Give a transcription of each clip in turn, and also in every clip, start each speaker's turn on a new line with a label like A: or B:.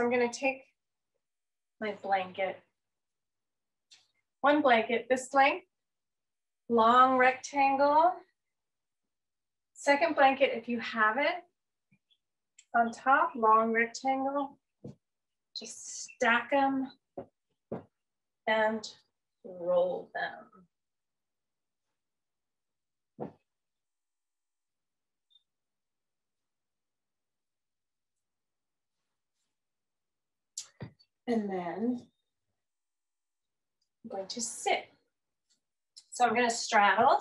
A: So I'm going to take my blanket, one blanket this length, long rectangle. Second blanket, if you have it, on top, long rectangle. Just stack them and roll them. And then I'm going to sit. So I'm going to straddle.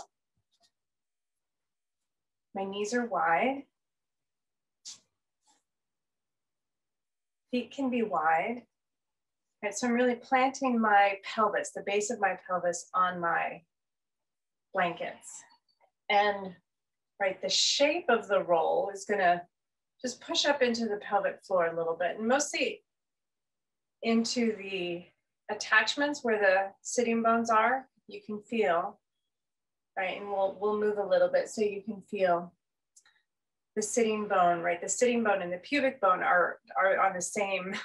A: My knees are wide. Feet can be wide. Right, so I'm really planting my pelvis, the base of my pelvis on my blankets. And right, the shape of the roll is going to just push up into the pelvic floor a little bit, and mostly into the attachments where the sitting bones are. You can feel, right, and we'll move a little bit so you can feel the sitting bone, right? The sitting bone and the pubic bone are on the same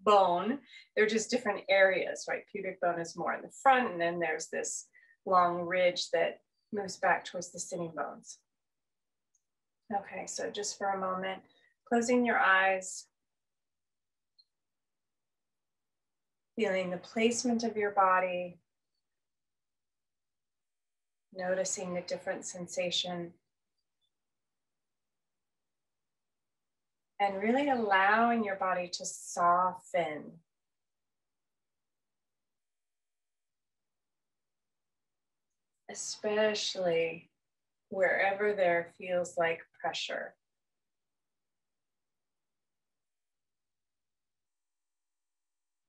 A: bone. They're just different areas, right? Pubic bone is more in the front, and then there's this long ridge that moves back towards the sitting bones. Okay, so just for a moment, closing your eyes, feeling the placement of your body, noticing the different sensation, and really allowing your body to soften. Especially wherever there feels like pressure.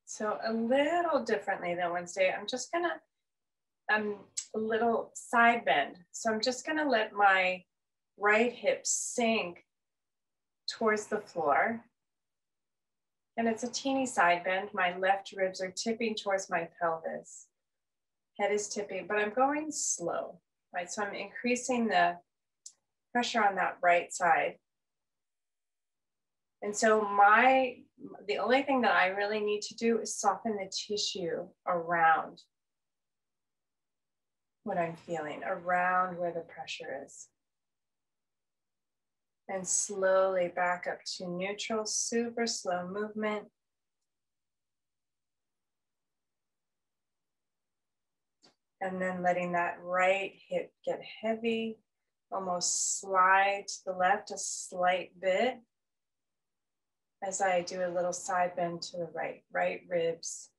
A: So a little differently than Wednesday, I'm just gonna, a little side bend. So I'm just gonna let my right hip sink towards the floor. And it's a teeny side bend. My left ribs are tipping towards my pelvis. Head is tipping, but I'm going slow, right? So I'm increasing the pressure on that right side. And so the only thing that I really need to do is soften the tissue around what I'm feeling, around where the pressure is. And slowly back up to neutral, super slow movement. And then letting that right hip get heavy, almost slide to the left a slight bit as I do a little side bend to the right. Right ribs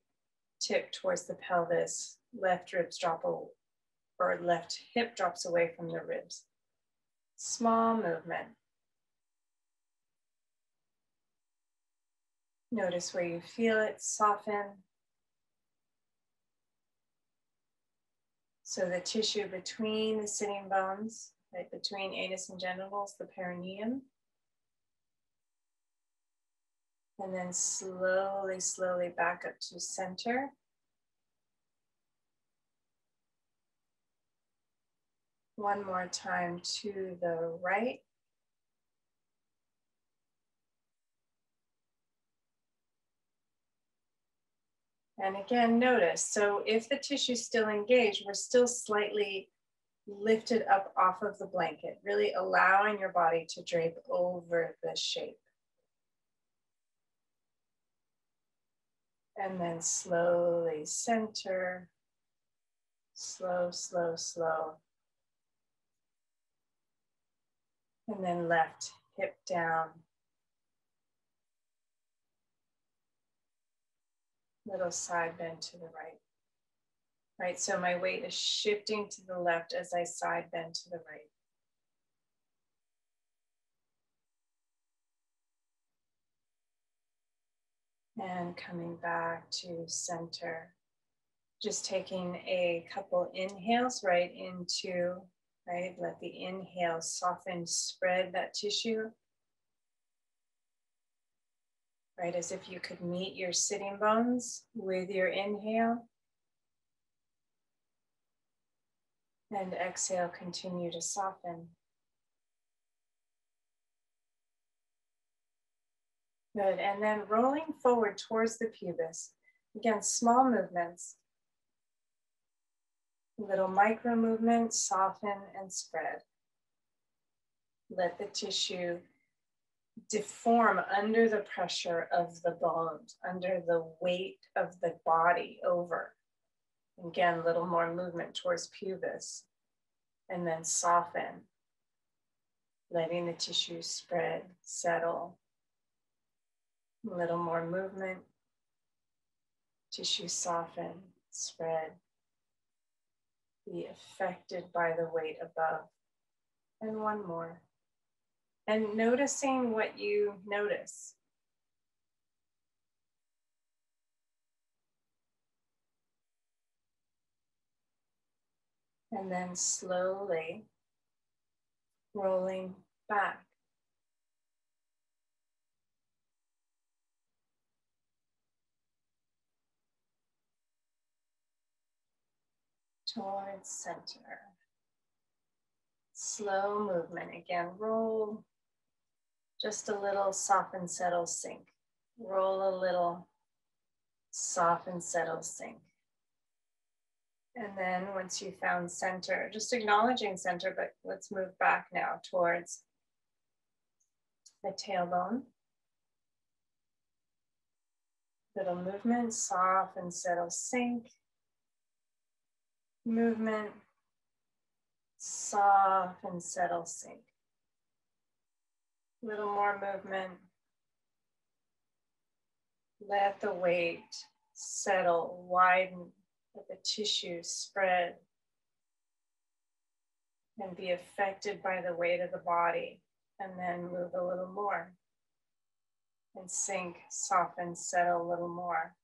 A: tip towards the pelvis, left ribs drop, or left hip drops away from the ribs. Small movement. Notice where you feel it soften. So the tissue between the sitting bones, right, between anus and genitals, the perineum. And then slowly, slowly back up to center. One more time to the right. And again, notice, so if the tissue is still engaged, we're still slightly lifted up off of the blanket, really allowing your body to drape over the shape. And then slowly center, slow, slow, slow. And then left hip down. Little side bend to the right. Right, so my weight is shifting to the left as I side bend to the right. And coming back to center. Just taking a couple inhales right into, right? Let the inhale soften, spread that tissue. Right, as if you could meet your sitting bones with your inhale. And exhale, continue to soften. Good, and then rolling forward towards the pubis. Again, small movements. Little micro movements, soften and spread. Let the tissue deform under the pressure of the bones, under the weight of the body over. Again, a little more movement towards pubis, and then soften, letting the tissue spread, settle. A little more movement, tissue soften, spread, be affected by the weight above. And one more. And noticing what you notice. And then slowly rolling back. Towards center. Slow movement. Again, roll just a little, soften, settle, sink. Roll a little, soften, settle, sink. And then once you found center, just acknowledging center, but let's move back now towards the tailbone. Little movement, soften, settle, sink. Movement, soften, settle, sink. Little more movement. Let the weight settle, widen, let the tissue spread and be affected by the weight of the body. And then move a little more. And sink, soften, settle a little more.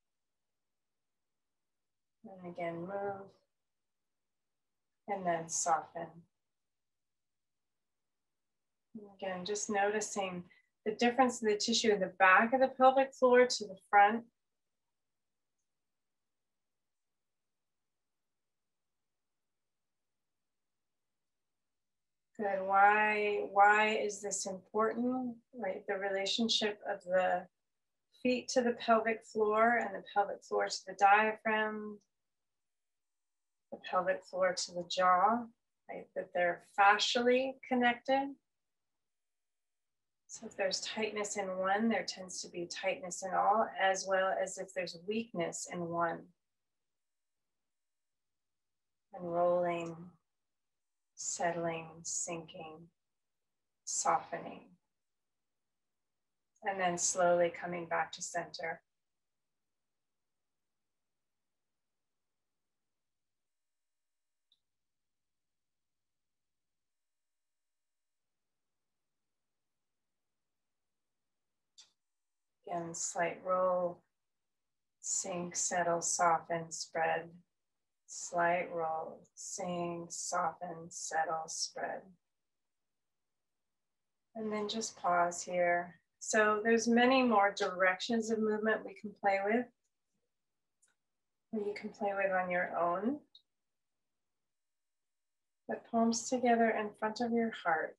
A: And again, move. And then soften. And again, just noticing the difference in the tissue in the back of the pelvic floor to the front. Good. Why is this important? Right, the relationship of the feet to the pelvic floor and the pelvic floor to the diaphragm, the pelvic floor to the jaw, right? That they're fascially connected. So if there's tightness in one, there tends to be tightness in all, as well as if there's weakness in one. And rolling, settling, sinking, softening. And then slowly coming back to center. Again, slight roll, sink, settle, soften, spread. Slight roll, sink, soften, settle, spread. And then just pause here. So there's many more directions of movement we can play with, or you can play with on your own. Put palms together in front of your heart.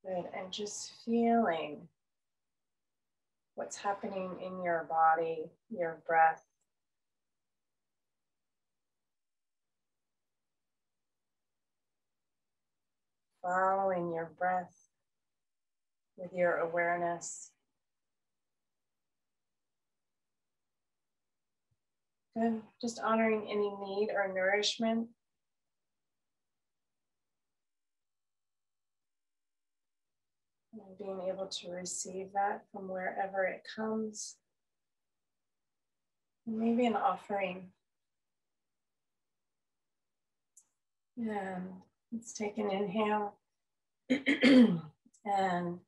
A: Good, and just feeling what's happening in your body, your breath. Following your breath with your awareness. Good, just honoring any need or nourishment. And being able to receive that from wherever it comes. And maybe an offering. And let's take an inhale. And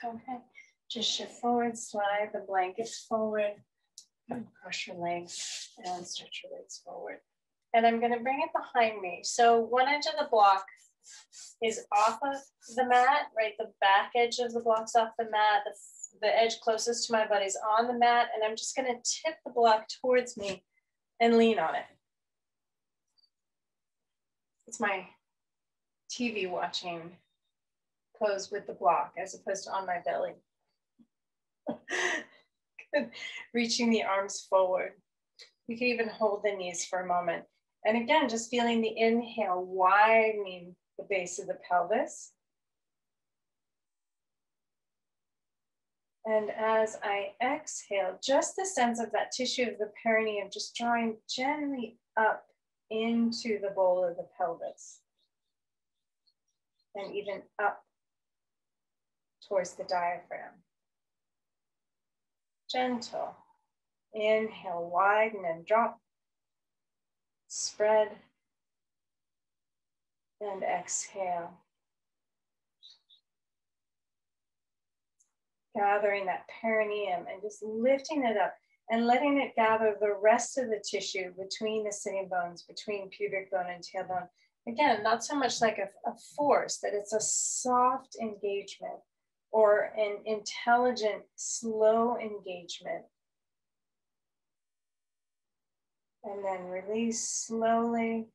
A: okay, Just shift forward, slide the blankets forward, cross your legs and stretch your legs forward. And I'm gonna bring it behind me. So one edge of the block is off of the mat, right? The back edge of the block's off the mat. The edge closest to my body's on the mat. And I'm just gonna tip the block towards me and lean on it. It's my TV watching pose with the block as opposed to on my belly. Good. Reaching the arms forward. You can even hold the knees for a moment. And again, just feeling the inhale, widening the base of the pelvis. And as I exhale, just the sense of that tissue of the perineum just drawing gently up into the bowl of the pelvis. And even up towards the diaphragm. Gentle. Inhale, widen and drop. Spread. And exhale. Gathering that perineum and just lifting it up and letting it gather the rest of the tissue between the sitting bones, between pubic bone and tailbone. Again, not so much like a force, that it's a soft engagement or an intelligent, slow engagement. And then release slowly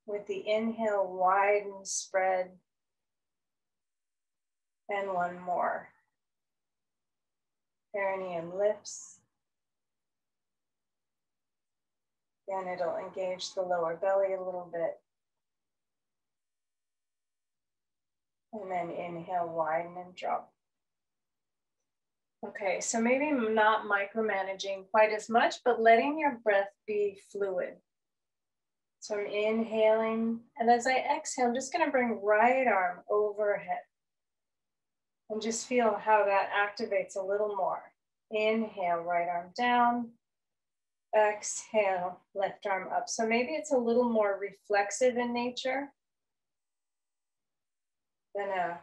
A: with the inhale, widen, spread. And one more. Perineum lifts. Again, it'll engage the lower belly a little bit. And then inhale, widen and drop. Okay, so maybe not micromanaging quite as much, but letting your breath be fluid. So I'm inhaling, and as I exhale, I'm just gonna bring right arm overhead. And just feel how that activates a little more. Inhale, right arm down. Exhale, left arm up. So maybe it's a little more reflexive in nature than a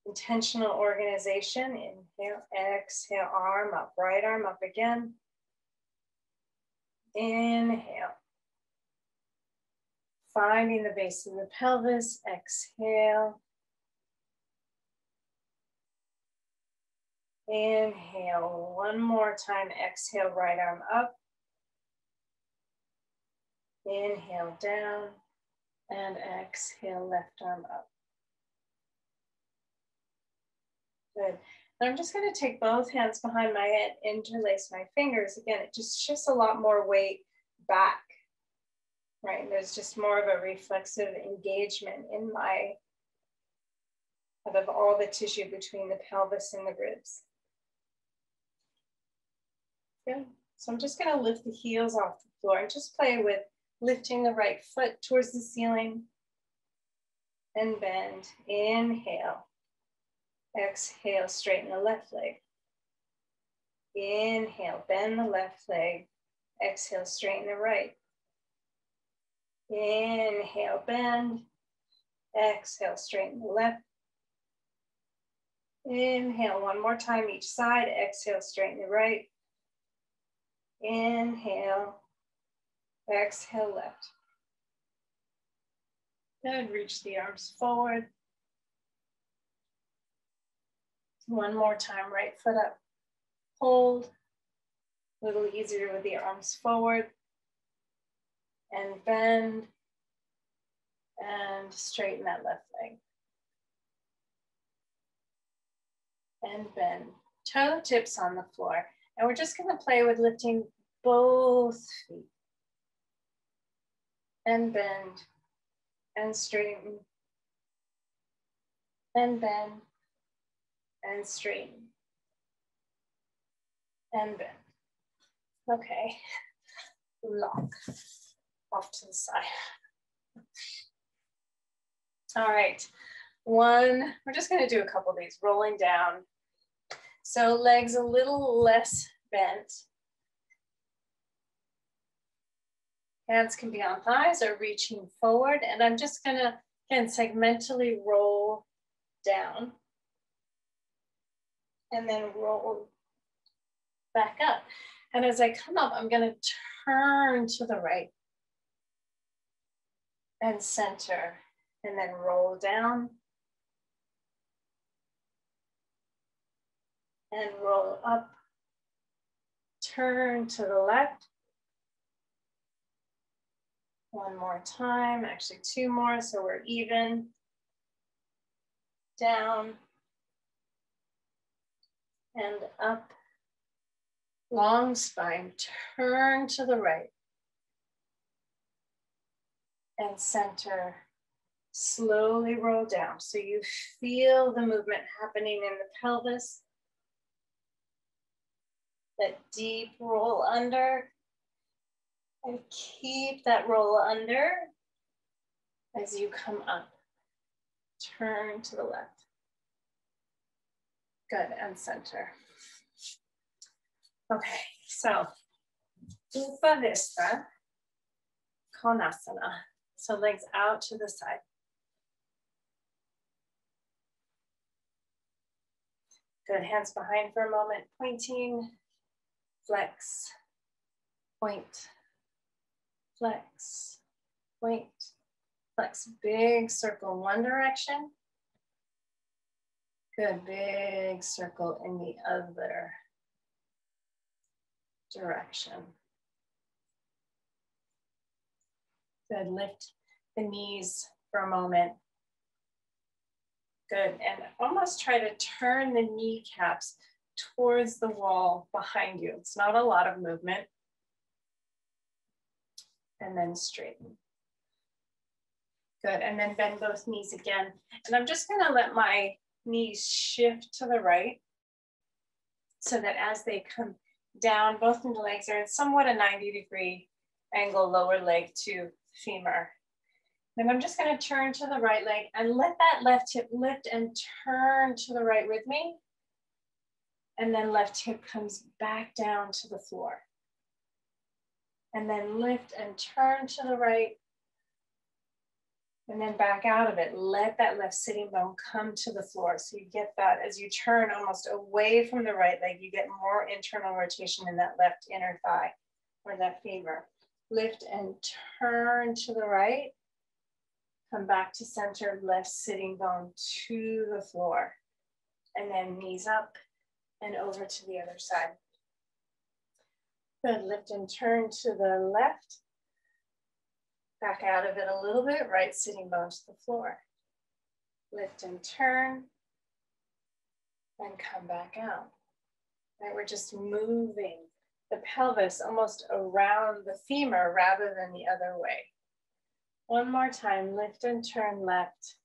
A: intentional organization. Inhale, exhale, arm up, right arm up again. Inhale. Finding the base of the pelvis, exhale. Inhale, one more time, exhale, right arm up. Inhale down and exhale, left arm up. Good. And I'm just going to take both hands behind my head, interlace my fingers. Again, it just shifts a lot more weight back, right? There's just more of a reflexive engagement in my, out of all the tissue between the pelvis and the ribs. Good. So I'm just going to lift the heels off the floor and just play with lifting the right foot towards the ceiling and bend. Inhale. Exhale, straighten the left leg. Inhale, bend the left leg. Exhale, straighten the right. Inhale, bend. Exhale, straighten the left. Inhale, one more time each side. Exhale, straighten the right. Inhale. Exhale, left. Good, reach the arms forward. One more time, right foot up. Hold. A little easier with the arms forward. And bend. And straighten that left leg. And bend. Toe tips on the floor. And we're just going to play with lifting both feet. And bend. And straighten. And bend. And straighten. And bend. Okay. Lock. Off to the side. All right. One, we're just going to do a couple of these, rolling down. So legs a little less bent. Hands can be on thighs or reaching forward. And I'm just going to, again, segmentally roll down. and then roll back up. And as I come up, I'm gonna turn to the right and center, and then roll down and roll up, turn to the left. One more time, actually two more, so we're even. Down and up. Long spine, turn to the right and center. Slowly roll down so you feel the movement happening in the pelvis. That deep roll under, and keep that roll under as you come up. Turn to the left. Good, and center. Okay, so Upavista Konasana. So legs out to the side. Good, hands behind for a moment, pointing, flex, point, flex, point, flex. Big circle one direction. Good, big circle in the other direction. Good, lift the knees for a moment. Good, and almost try to turn the kneecaps towards the wall behind you. It's not a lot of movement. And then straighten. Good, and then bend both knees again. And I'm just gonna let my knees shift to the right so that as they come down, both of the legs are in somewhat a 90-degree angle, lower leg to femur. Then I'm just gonna turn to the right leg and let that left hip lift and turn to the right with me. And then left hip comes back down to the floor. And then lift and turn to the right. And then back out of it. Let that left sitting bone come to the floor. So you get that as you turn almost away from the right leg, you get more internal rotation in that left inner thigh or that femur. Lift and turn to the right. Come back to center, left sitting bone to the floor. And then knees up and over to the other side. Good, lift and turn to the left. Back out of it a little bit, right sitting bone to the floor. Lift and turn, and come back out. Right, we're just moving the pelvis almost around the femur rather than the other way. One more time, lift and turn left,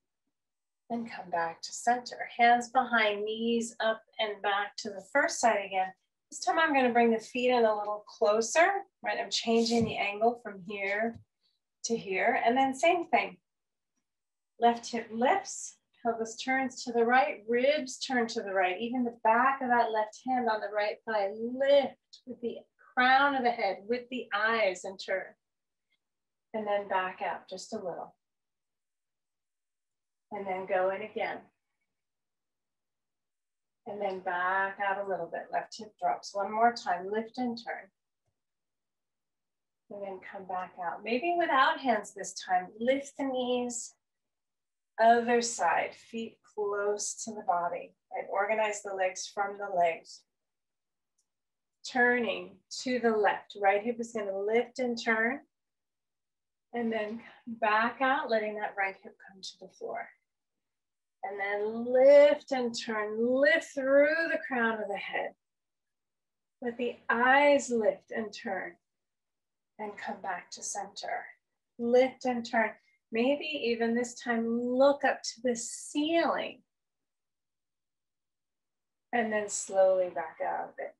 A: and come back to center. Hands behind, knees up and back to the first side again. This time I'm gonna bring the feet in a little closer, right? I'm changing the angle from here to here, and then same thing. Left hip lifts, pelvis turns to the right, ribs turn to the right. Even the back of that left hand on the right thigh, lift with the crown of the head, with the eyes, and turn. And then back out just a little. And then go in again. And then back out a little bit. Left hip drops. One more time, lift and turn. And then come back out. Maybe without hands this time. Lift the knees. Other side, feet close to the body. Right? Organize the legs from the legs. Turning to the left. Right hip is going to lift and turn. And then back out, letting that right hip come to the floor. And then lift and turn. Lift through the crown of the head. Let the eyes lift and turn. And come back to center. Lift and turn. Maybe even this time, look up to the ceiling. And then slowly back out of it.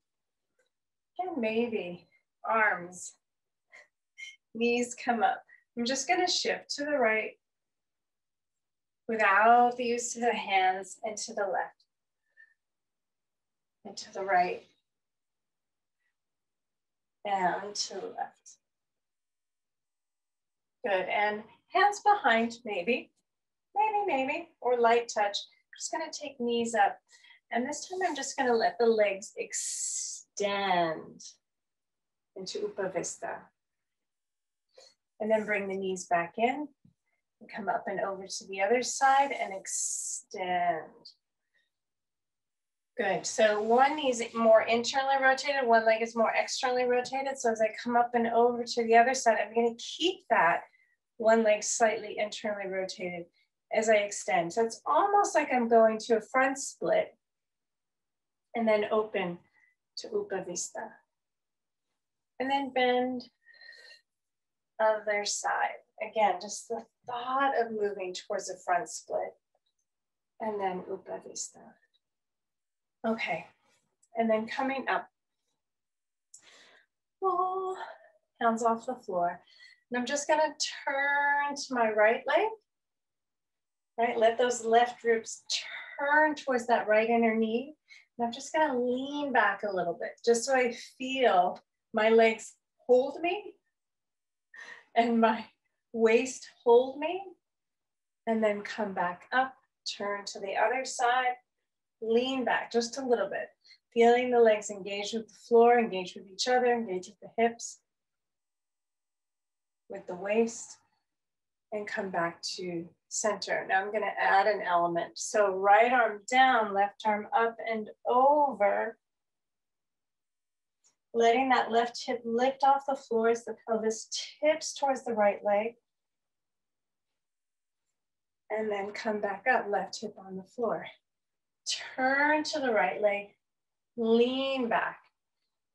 A: And maybe arms, knees come up. I'm just gonna shift to the right without the use of the hands, and to the left. And to the right. And to the left. Good, and hands behind, maybe, or light touch. I'm just gonna take knees up. And this time I'm just gonna let the legs extend into Upavista. And then bring the knees back in and come up and over to the other side and extend. Good, so one knee is more internally rotated, one leg is more externally rotated. So as I come up and over to the other side, I'm gonna keep that one leg slightly internally rotated as I extend. So it's almost like I'm going to a front split and then open to Upavista. And then bend other side. Again, just the thought of moving towards a front split and then Upavista. Okay, and then coming up. Oh, hands off the floor. And I'm just gonna turn to my right leg. Right, let those left ribs turn towards that right inner knee. And I'm just gonna lean back a little bit, just so I feel my legs hold me and my waist hold me. And then come back up, turn to the other side, lean back just a little bit. Feeling the legs engage with the floor, engage with each other, engage with the hips, with the waist, and come back to center. Now I'm gonna add an element. So right arm down, left arm up and over. Letting that left hip lift off the floor as the pelvis tips towards the right leg. And then come back up, left hip on the floor. Turn to the right leg, lean back.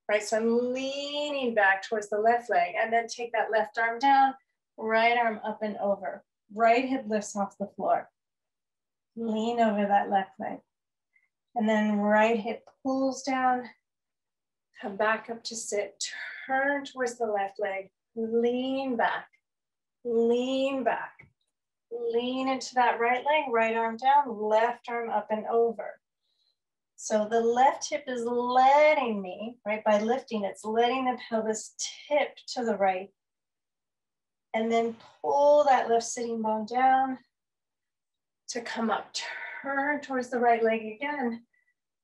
A: Right, so I'm leaning back towards the left leg and then take that left arm down, right arm up and over. Right hip lifts off the floor. Lean over that left leg. And then right hip pulls down, come back up to sit, turn towards the left leg, lean back, lean back. Lean into that right leg, right arm down, left arm up and over. So the left hip is letting me, right, by lifting, it's letting the pelvis tip to the right. And then pull that left sitting bone down to come up. Turn towards the right leg again.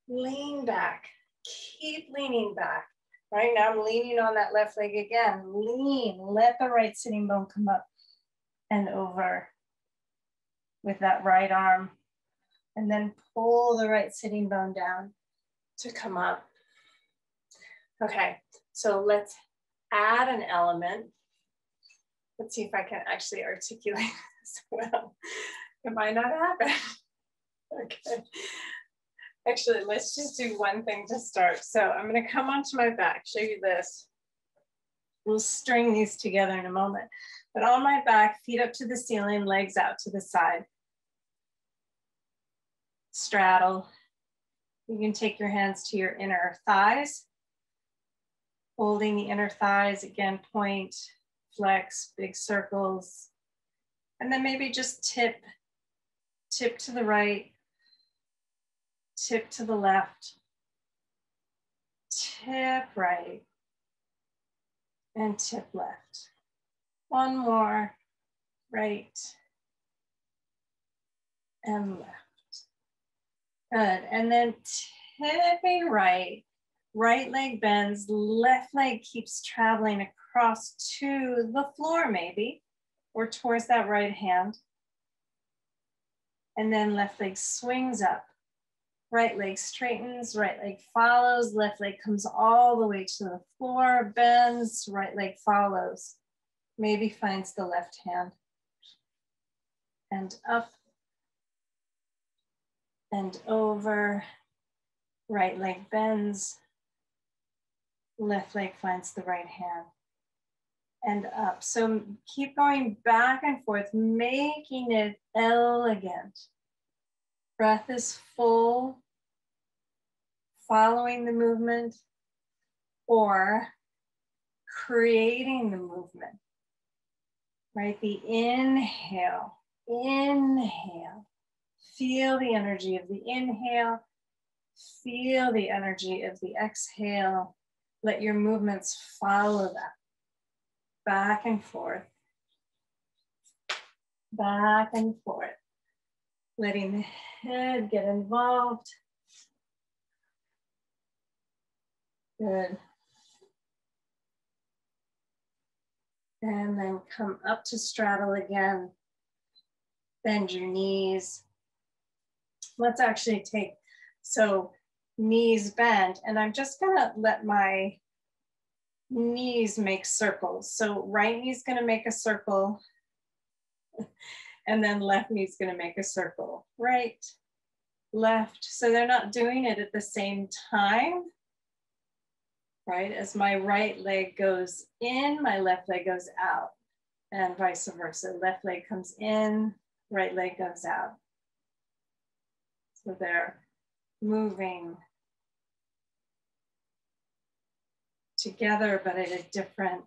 A: Lean back. Keep leaning back. Right now I'm leaning on that left leg again. Lean. Let the right sitting bone come up and over with that right arm. And then pull the right sitting bone down to come up. Okay, so let's add an element. Let's see if I can actually articulate this well. It might not happen. Okay. Actually, let's just do one thing to start. So I'm gonna come onto my back, show you this. We'll string these together in a moment. But on my back, feet up to the ceiling, legs out to the side. Straddle. You can take your hands to your inner thighs. Holding the inner thighs, again, point, flex, big circles. And then maybe just tip to the right, tip to the left, tip right, and tip left. One more, right and left. Good, and then tipping right, right leg bends, left leg keeps traveling across to the floor maybe, or towards that right hand. And then left leg swings up. Right leg straightens, right leg follows, left leg comes all the way to the floor, bends, right leg follows. Maybe finds the left hand. And up and over, right leg bends, left leg finds the right hand. And up. So keep going back and forth, making it elegant. Breath is full, following the movement, or creating the movement. Right? The inhale, inhale. Feel the energy of the inhale. Feel the energy of the exhale. Let your movements follow that. Back and forth. Back and forth. Letting the head get involved. Good. And then come up to straddle again. Bend your knees. Let's actually take, so knees bent, and I'm just gonna let my knees make circles. So right knee's gonna make a circle, and then left knee's gonna make a circle. Right, left, so they're not doing it at the same time. Right, as my right leg goes in, my left leg goes out, and vice versa. Left leg comes in, right leg goes out. So they're moving together, but at a different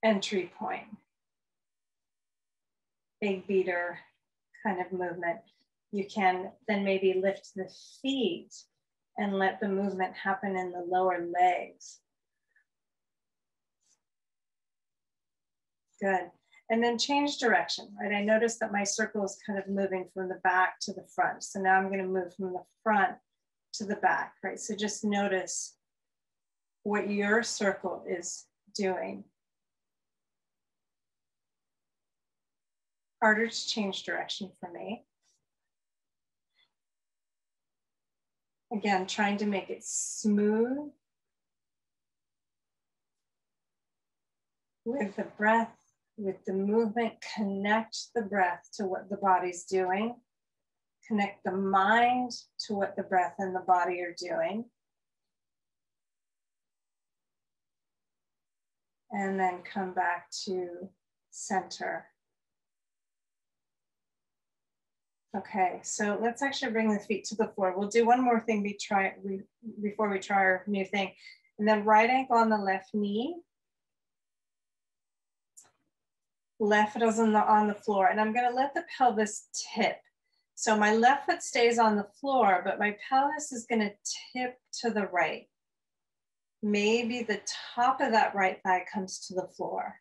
A: entry point. Big beater kind of movement. You can then maybe lift the feet and let the movement happen in the lower legs. Good. And then change direction, right? I noticed that my circle is kind of moving from the back to the front. So now I'm going to move from the front to the back, right? So just notice what your circle is doing. Harder to change direction for me. Again, trying to make it smooth with the breath, with the movement. Connect the breath to what the body's doing. Connect the mind to what the breath and the body are doing. And then come back to center. Okay, so let's actually bring the feet to the floor. We'll do one more thing before we try our new thing. And then right ankle on the left knee. Left foot is on the floor. And I'm gonna let the pelvis tip. So my left foot stays on the floor, but my pelvis is gonna tip to the right. Maybe the top of that right thigh comes to the floor.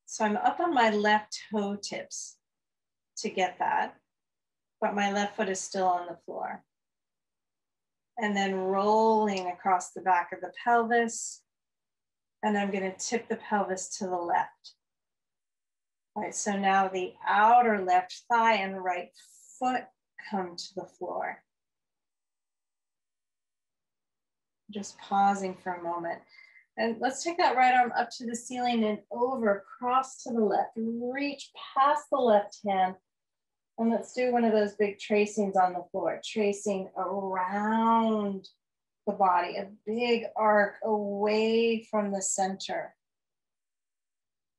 A: So I'm up on my left toe tips to get that, but my left foot is still on the floor. And then rolling across the back of the pelvis. And I'm gonna tip the pelvis to the left. All right, so now the outer left thigh and the right foot come to the floor. Just pausing for a moment. And let's take that right arm up to the ceiling and over, cross to the left. Reach past the left hand. And let's do one of those big tracings on the floor. Tracing around the body, a big arc away from the center.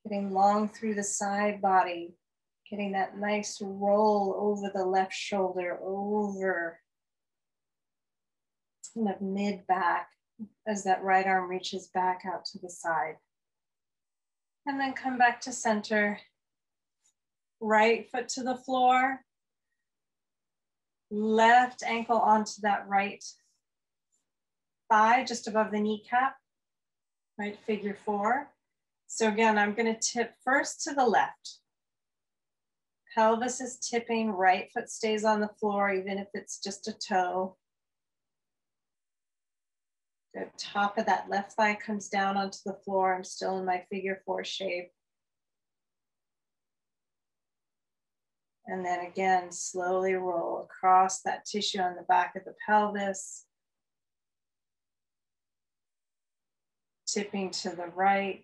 A: Getting long through the side body. Getting that nice roll over the left shoulder, over kind of mid back as that right arm reaches back out to the side. And then come back to center. Right foot to the floor. Left ankle onto that right thigh, just above the kneecap. Right, figure four. So again, I'm going to tip first to the left. Pelvis is tipping, right foot stays on the floor, even if it's just a toe. The top of that left thigh comes down onto the floor. I'm still in my figure four shape. And then again, slowly roll across that tissue on the back of the pelvis. Tipping to the right.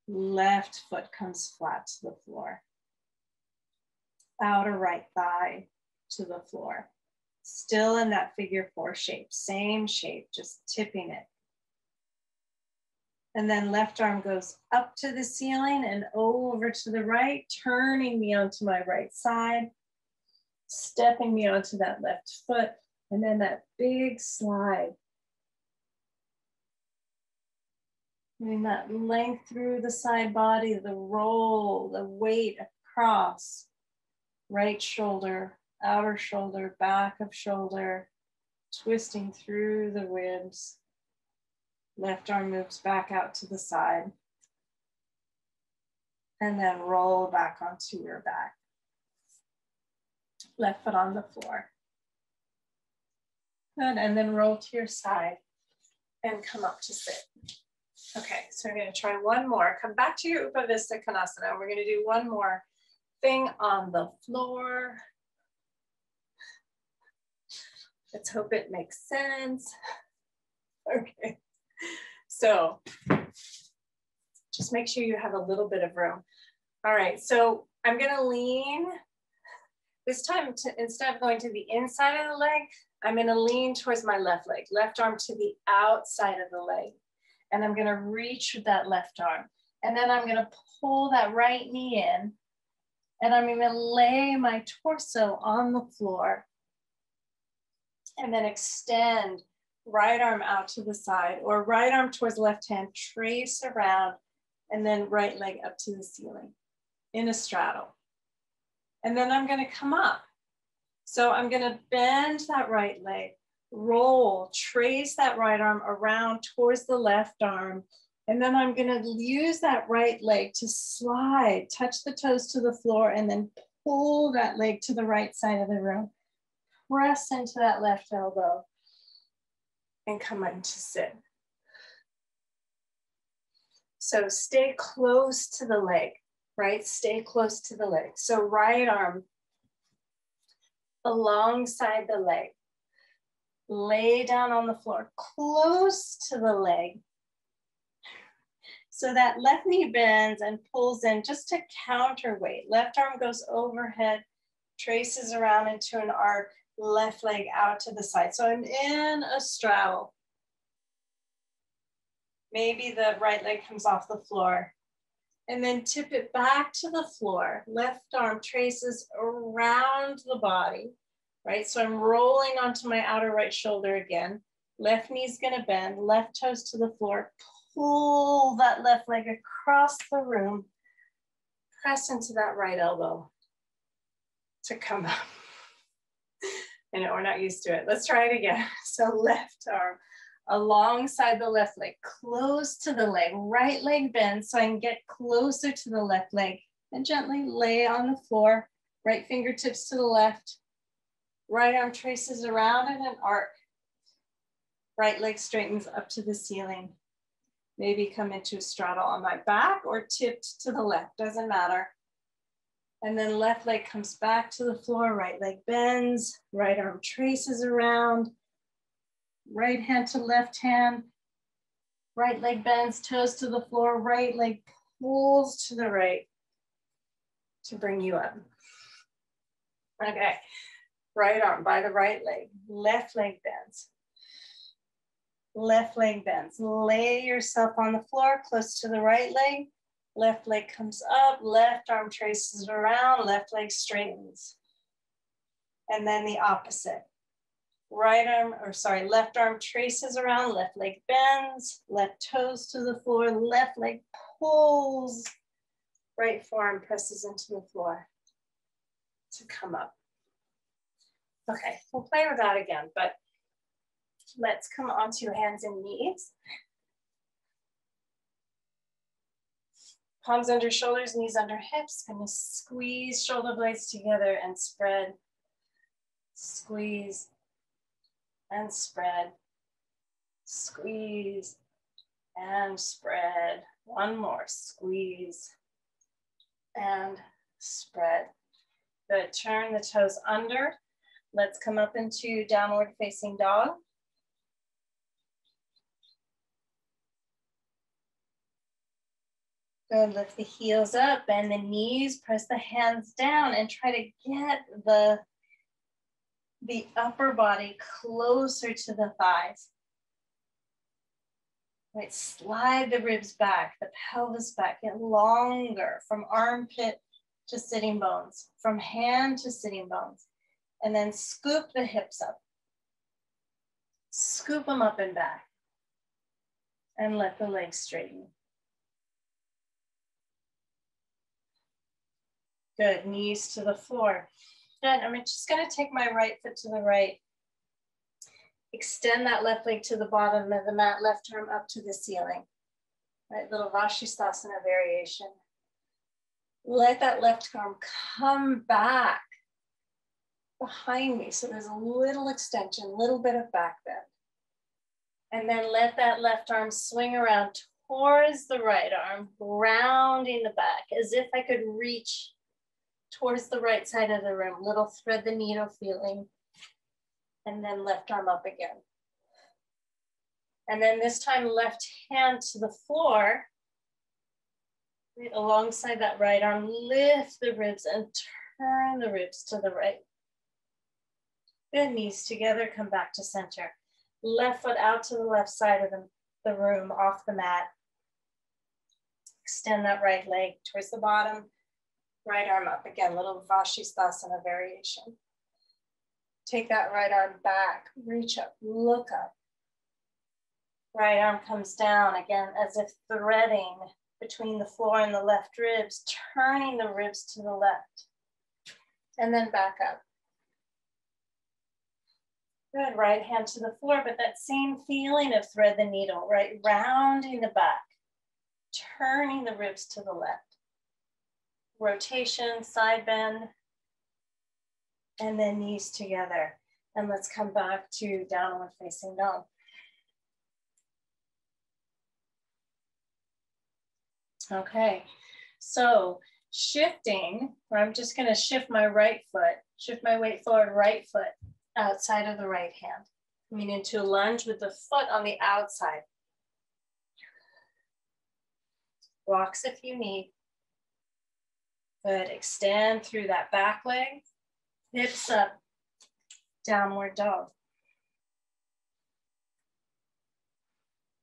A: Left foot comes flat to the floor. Outer right thigh to the floor. Still in that figure four shape, same shape, just tipping it. And then left arm goes up to the ceiling and over to the right, turning me onto my right side, stepping me onto that left foot, and then that big slide. Getting that length through the side body, the roll, the weight across, right shoulder, outer shoulder, back of shoulder, twisting through the ribs. Left arm moves back out to the side. And then roll back onto your back. Left foot on the floor. Good, and then roll to your side and come up to sit. Okay, so we're gonna try one more. Come back to your Upavista Konasana. We're gonna do one more thing on the floor. Let's hope it makes sense. Okay, so just make sure you have a little bit of room. All right, so I'm gonna lean. This time, instead of going to the inside of the leg, I'm gonna lean towards my left leg, left arm to the outside of the leg. And I'm gonna reach with that left arm. And then I'm gonna pull that right knee in. And I'm gonna lay my torso on the floor. And then extend right arm out to the side, or right arm towards left hand, trace around, and then right leg up to the ceiling in a straddle. And then I'm gonna come up. So I'm gonna bend that right leg, roll, trace that right arm around towards the left arm. And then I'm gonna use that right leg to slide, touch the toes to the floor, and then pull that leg to the right side of the room. Press into that left elbow and come into sit. So stay close to the leg, right? Stay close to the leg. So right arm alongside the leg. Lay down on the floor, close to the leg. So that left knee bends and pulls in just to counterweight. Left arm goes overhead, traces around into an arc, left leg out to the side. So I'm in a straddle. Maybe the right leg comes off the floor. And then tip it back to the floor. Left arm traces around the body, right? So I'm rolling onto my outer right shoulder again. Left knee's gonna bend, left toes to the floor. Pull that left leg across the room. Press into that right elbow to come up. I know we're not used to it. Let's try it again. So left arm alongside the left leg, close to the leg, right leg bends so I can get closer to the left leg and gently lay on the floor, right fingertips to the left, right arm traces around in an arc, right leg straightens up to the ceiling. Maybe come into a straddle on my back or tipped to the left, doesn't matter. And then left leg comes back to the floor, right leg bends, right arm traces around, right hand to left hand, right leg bends, toes to the floor, right leg pulls to the right to bring you up. Okay, right arm by the right leg, left leg bends. Left leg bends. Lay yourself on the floor, close to the right leg. Left leg comes up, left arm traces around, left leg straightens. And then the opposite. Left arm traces around, left leg bends, left toes to the floor, left leg pulls, right forearm presses into the floor to come up. Okay, we'll play with that again, but let's come onto hands and knees. Palms under shoulders, knees under hips. Gonna squeeze shoulder blades together and spread. Squeeze and spread. Squeeze and spread. One more, squeeze and spread. Good, turn the toes under. Let's come up into downward facing dog. Good, lift the heels up, bend the knees, press the hands down, and try to get the upper body closer to the thighs. Right, slide the ribs back, the pelvis back, get longer from armpit to sitting bones, from hand to sitting bones. And then scoop the hips up. Scoop them up and back. And let the legs straighten. Good, knees to the floor. Good, I'm just gonna take my right foot to the right. Extend that left leg to the bottom of the mat, left arm up to the ceiling. Right, little Vashisthasana variation. Let that left arm come back behind me. So there's a little extension, a little bit of back bend. And then let that left arm swing around towards the right arm, rounding the back as if I could reach towards the right side of the room. Little thread the needle feeling. And then left arm up again. And then this time left hand to the floor. Right alongside that right arm, lift the ribs and turn the ribs to the right. Good, knees together, come back to center. Left foot out to the left side of the room, off the mat. Extend that right leg towards the bottom. Right arm up again, little paschimottanasana variation. Take that right arm back, reach up, look up. Right arm comes down again as if threading between the floor and the left ribs, turning the ribs to the left. And then back up. Good, right hand to the floor, but that same feeling of thread the needle, right? Rounding the back, turning the ribs to the left. Rotation, side bend, and then knees together. And let's come back to downward facing dog. Okay, so shifting, where I'm just gonna shift my right foot, shift my weight forward, right foot outside of the right hand. Coming into a lunge with the foot on the outside. Blocks if you need. Good, extend through that back leg. Hips up, downward dog.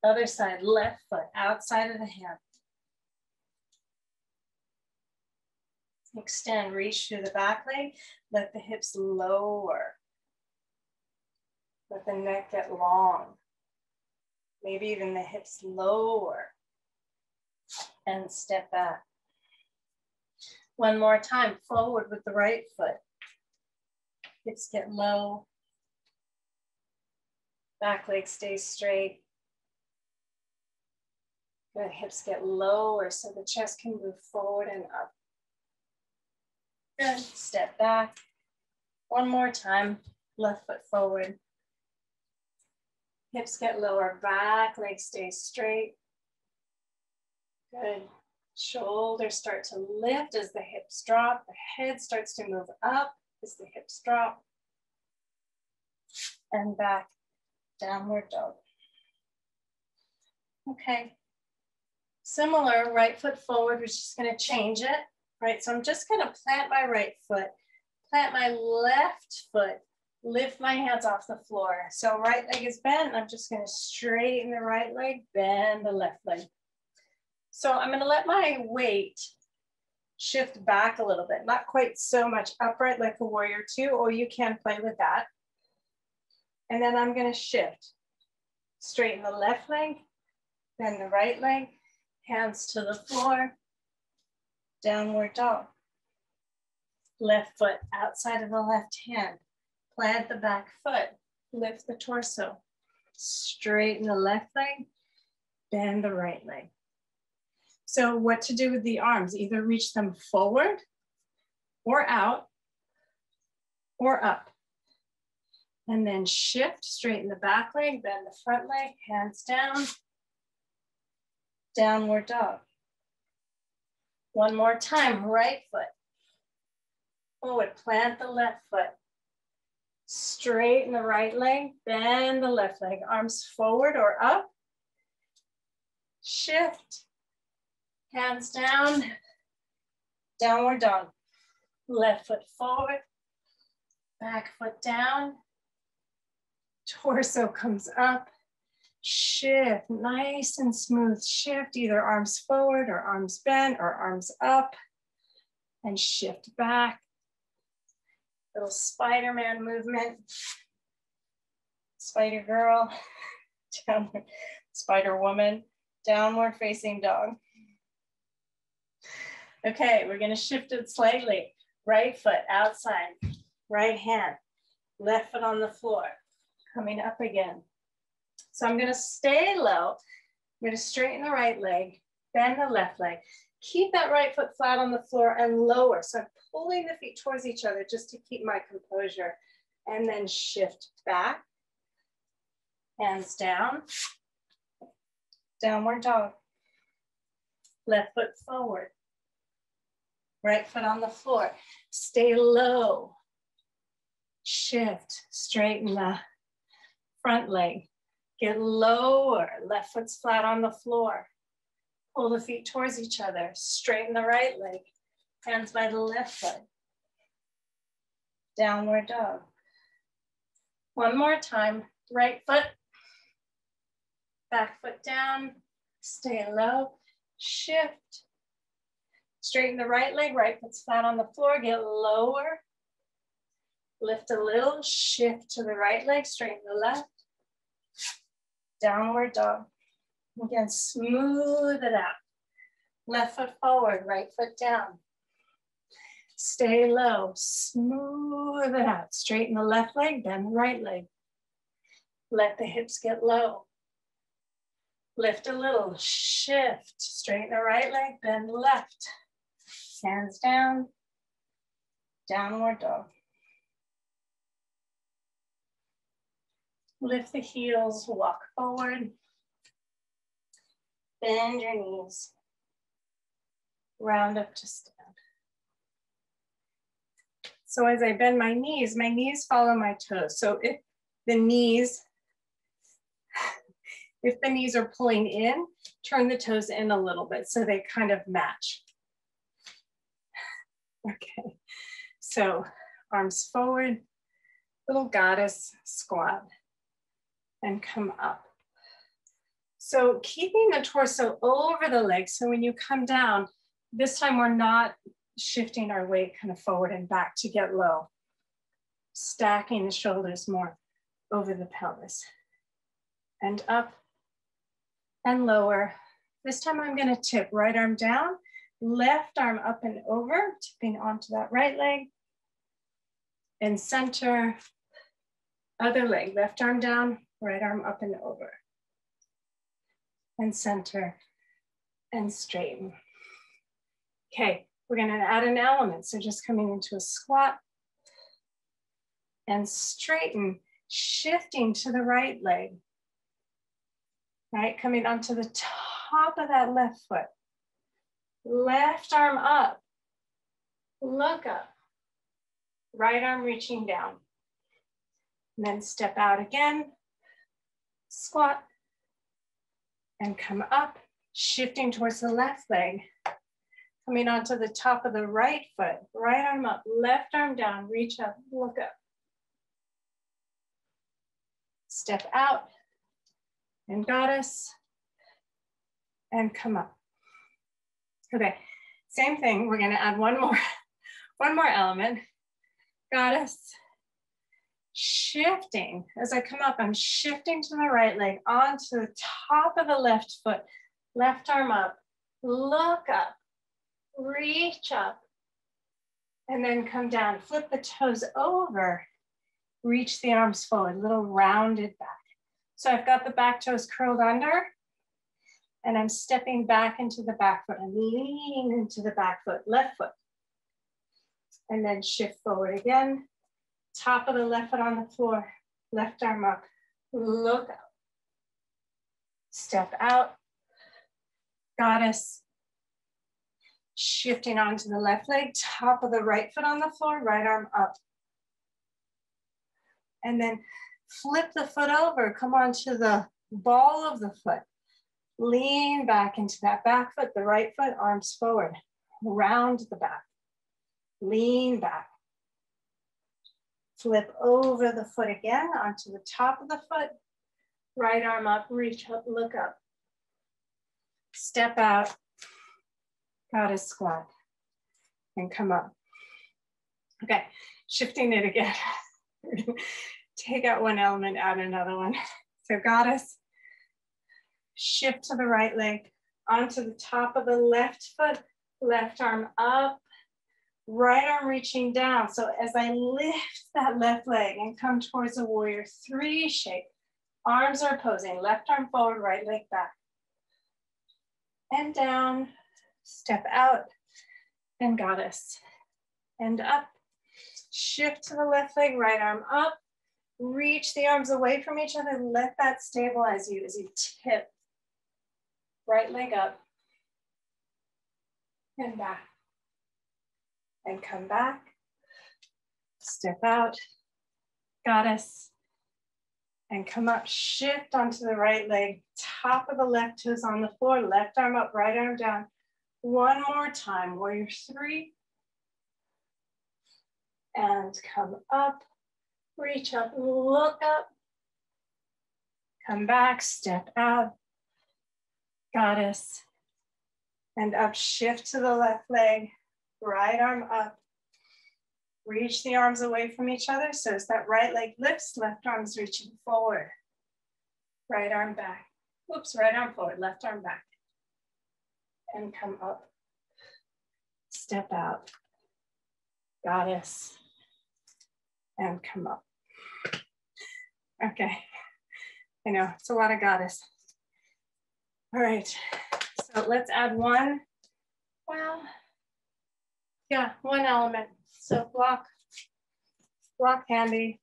A: Other side, left foot outside of the hand. Extend, reach through the back leg. Let the hips lower. Let the neck get long. Maybe even the hips lower. And step back. One more time, forward with the right foot. Hips get low. Back leg stays straight. Good, hips get lower so the chest can move forward and up. Good, step back. One more time, left foot forward. Hips get lower, back leg stays straight. Good, shoulders start to lift as the hips drop. The head starts to move up as the hips drop. And back, downward dog. Okay, similar, right foot forward, we're just gonna change it. Right, so I'm just gonna plant my right foot, plant my left foot, lift my hands off the floor. So right leg is bent, I'm just gonna straighten the right leg, bend the left leg. So I'm gonna let my weight shift back a little bit, not quite so much upright like a warrior two, or you can play with that. And then I'm gonna shift. Straighten the left leg, bend the right leg, hands to the floor, downward dog. Left foot outside of the left hand. Plant the back foot, lift the torso. Straighten the left leg, bend the right leg. So what to do with the arms? Either reach them forward or out or up. And then shift, straighten the back leg, bend the front leg, hands down, downward dog. One more time, right foot. Forward, plant the left foot. Straighten the right leg, bend the left leg. Arms forward or up. Shift, hands down, downward dog. Left foot forward, back foot down. Torso comes up. Shift, nice and smooth shift, either arms forward or arms bent or arms up, and shift back. Little Spider-Man movement. Spider girl, downward, Spider woman, downward facing dog. Okay, we're gonna shift it slightly. Right foot outside, right hand, left foot on the floor, coming up again. So I'm gonna stay low. I'm gonna straighten the right leg, bend the left leg, Keep that right foot flat on the floor and lower. So I'm pulling the feet towards each other just to keep my composure. And then shift back, hands down, downward dog. Left foot forward, right foot on the floor. Stay low. Shift, straighten the front leg. Get lower, left foot's flat on the floor. Pull the feet towards each other. Straighten the right leg. Hands by the left foot. Downward dog. One more time. Right foot. Back foot down. Stay low. Shift. Straighten the right leg. Right foot's flat on the floor. Get lower. Lift a little. Shift to the right leg. Straighten the left. Downward dog. Again, smooth it out. Left foot forward, right foot down. Stay low, smooth it out. Straighten the left leg, bend the right leg. Let the hips get low. Lift a little, shift. Straighten the right leg, bend the left. Hands down, downward dog. Lift the heels, walk forward. Bend your knees. Round up to stand. So as I bend my knees follow my toes. So if the knees are pulling in, turn the toes in a little bit so they kind of match. Okay, so arms forward, little goddess squat, and come up. So keeping the torso over the legs, so when you come down, this time we're not shifting our weight kind of forward and back to get low. Stacking the shoulders more over the pelvis. And up and lower. This time I'm gonna tip right arm down, left arm up and over, tipping onto that right leg. And center, other leg, left arm down, right arm up and over. And center and straighten. Okay, we're gonna add an element. So just coming into a squat and straighten, shifting to the right leg. Right, coming onto the top of that left foot. Left arm up, look up. Right arm reaching down. And then step out again, squat, and come up, shifting towards the left leg. Coming onto the top of the right foot, right arm up, left arm down, reach up, look up. Step out, and goddess, and come up. Okay, same thing, we're gonna add one more element. Goddess, shifting. As I come up, I'm shifting to the right leg onto the top of the left foot, left arm up, look up, reach up, and then come down. Flip the toes over, reach the arms forward, little rounded back. So I've got the back toes curled under, and I'm stepping back into the back foot. I'm leaning into the back foot, left foot. And then shift forward again. Top of the left foot on the floor, left arm up, look up. Step out, goddess. Shifting onto the left leg, top of the right foot on the floor, right arm up. And then flip the foot over, come onto the ball of the foot. Lean back into that back foot, the right foot, arms forward. Round the back, lean back. Flip over the foot again onto the top of the foot. Right arm up, reach up, look up. Step out, goddess squat, and come up. Okay, shifting it again. Take out one element, add another one. So goddess, shift to the right leg, onto the top of the left foot, left arm up, right arm reaching down. So as I lift that left leg and come towards a warrior three shape, arms are opposing, left arm forward, right leg back. And down, step out, and goddess. And up, shift to the left leg, right arm up, reach the arms away from each other, let that stabilize you as you tip. Right leg up, and back. And come back, step out, goddess, and come up, shift onto the right leg, top of the left toes on the floor, left arm up, right arm down. One more time, warrior three. And come up, reach up, look up. Come back, step out, goddess. And up, shift to the left leg, right arm up. Reach the arms away from each other. So as that right leg lifts, left arm's reaching forward. Right arm back. Oops, right arm forward, left arm back. And come up. Step out. Goddess. And come up. Okay. I know, it's a lot of goddess. All right, so let's add one. Well, yeah, one element. So block handy.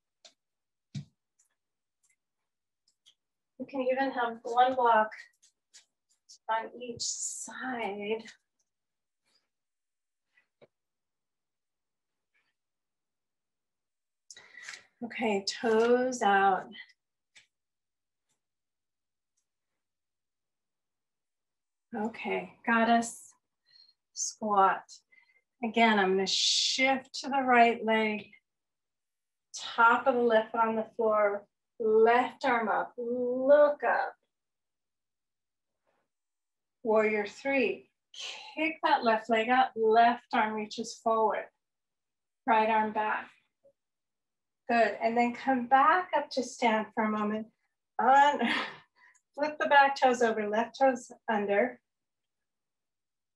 A: You can even have one block on each side. Okay, toes out. Okay, goddess, squat. Again, I'm gonna shift to the right leg, top of the left foot on the floor, left arm up, look up. Warrior three, kick that left leg up, left arm reaches forward, right arm back. Good, and then come back up to stand for a moment. Flip the back toes over, left toes under.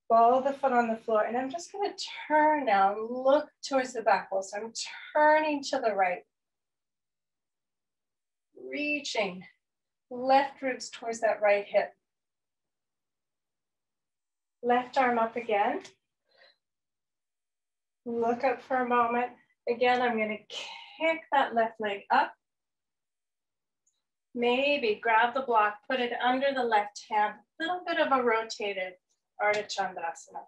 A: Follow the foot on the floor, and I'm just gonna turn now, look towards the back wall. So I'm turning to the right. Reaching, left ribs towards that right hip. Left arm up again. Look up for a moment. Again, I'm gonna kick that left leg up. Maybe grab the block, put it under the left hand, a little bit of a rotated Ardha-Chandasana.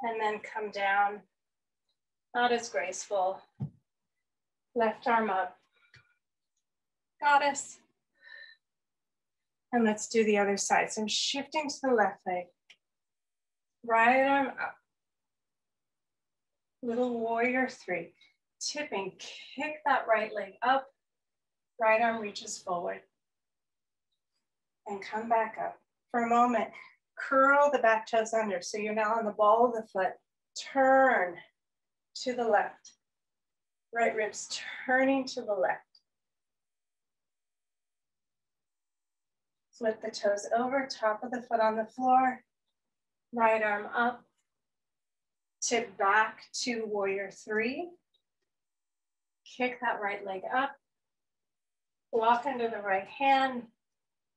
A: And then come down, not as graceful. Left arm up, goddess. And let's do the other side. So I'm shifting to the left leg, right arm up. Little warrior three, tipping, kick that right leg up, right arm reaches forward. And come back up. For a moment, curl the back toes under. So you're now on the ball of the foot. Turn to the left. Right ribs turning to the left. Flip the toes over, top of the foot on the floor. Right arm up. Tip back to warrior three. Kick that right leg up. Block under the right hand.